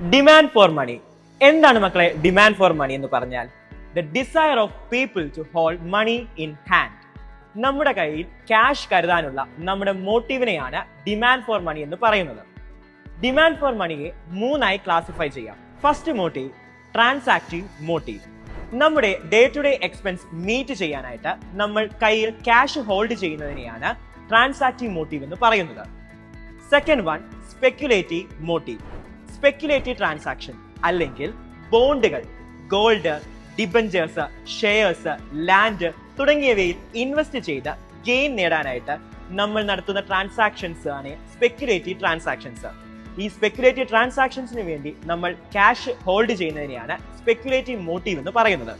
Demand for മണി. എന്താണ് മക്കളെ demand for money എന്ന് പറഞ്ഞാൽ? The desire of people to hold money in hand. നമ്മുടെ കയ്യിൽ ക്യാഷ് കരുതാനുള്ള നമ്മുടെ മോട്ടീവിനെയാണ് ഡിമാൻഡ് ഫോർ മണി എന്ന് പറയുന്നത്. ഡിമാൻഡ് ഫോർ മണിയെ മൂന്നായി ക്ലാസിഫൈ ചെയ്യാം. First motive transactive motive. നമ്മുടെ day to day expense meet ചെയ്യാനായിട്ട് നമ്മൾ കയ്യിൽ ക്യാഷ് ഹോൾഡ് ചെയ്യുന്നതിനെയാണ് ട്രാൻസാക്റ്റീവ് മോട്ടീവ് എന്ന് പറയുന്നത്. Second one speculative motive. Speculative transaction അല്ലെങ്കിൽ ബോണ്ടുകൾ, ഗോൾഡ്, ഡിബഞ്ചേഴ്സ്, ഷെയർസ്, ലാൻഡ് തുടങ്ങിയവയിൽ ഇൻവെസ്റ്റ് ചെയ്ത് ഗെയിൻ നേടാനായിട്ട് നമ്മൾ നടത്തുന്ന ട്രാൻസാക്ഷൻസ് ആണ് സ്പെക്യുലേറ്റീവ് ട്രാൻസാക്ഷൻസ്. ഈ സ്പെക്യുലേറ്റീവ് ട്രാൻസാക്ഷൻസിന് വേണ്ടി നമ്മൾ ക്യാഷ് ഹോൾഡ് ചെയ്യുന്നതിനെയാണ് സ്പെക്യുലേറ്റീവ് മോട്ടീവ് എന്ന് പറയുന്നത്.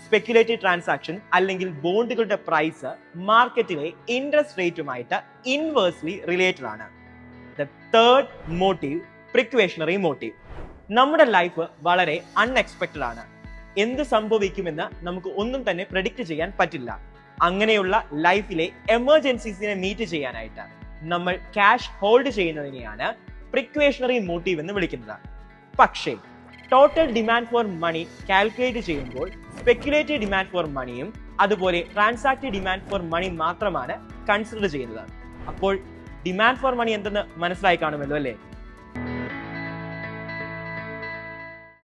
സ്പെക്യുലേറ്റീവ് ട്രാൻസാക്ഷൻ അല്ലെങ്കിൽ ബോണ്ടുകളുടെ പ്രൈസ് മാർക്കറ്റിലെ ഇൻട്രസ്റ്റ് റേറ്റുമായിട്ട് ഇൻവേഴ്സ്ലി റിലേറ്റഡ് ആണ്. The third motive precautionary motive. നമ്മുടെ ലൈഫ് വളരെ അൺഎക്സ്പെക്റ്റഡ് ആണ്. എന്ത് സംഭവിക്കുമെന്ന് നമുക്ക് ഒന്നും തന്നെ പ്രെഡിക്റ്റ് ചെയ്യാൻ പറ്റില്ല. അങ്ങനെയുള്ള ലൈഫിലെ എമർജൻസീസിനെ മീറ്റ് ചെയ്യാനായിട്ട് നമ്മൾ ക്യാഷ് ഹോൾഡ് ചെയ്യുന്നതിനെയാണ് പ്രിക്വേഷണറി മോട്ടീവ് എന്ന് വിളിക്കുന്നത്. പക്ഷേ total demand for money calculate ചെയ്യുമ്പോൾ സ്പെക്യുലേറ്റീവ് ഡിമാൻഡ് ഫോർ മണിയും അതുപോലെ ട്രാൻസാക്റ്റീവ് ഡിമാൻഡ് ഫോർ മണി മാത്രമാണ് കൺസിഡർ ചെയ്യുന്നത്. അപ്പോൾ ഡിമാൻഡ് ഫോർ മണി എന്തെന്ന് മനസ്സിലായി കാണുമല്ലോ അല്ലേ?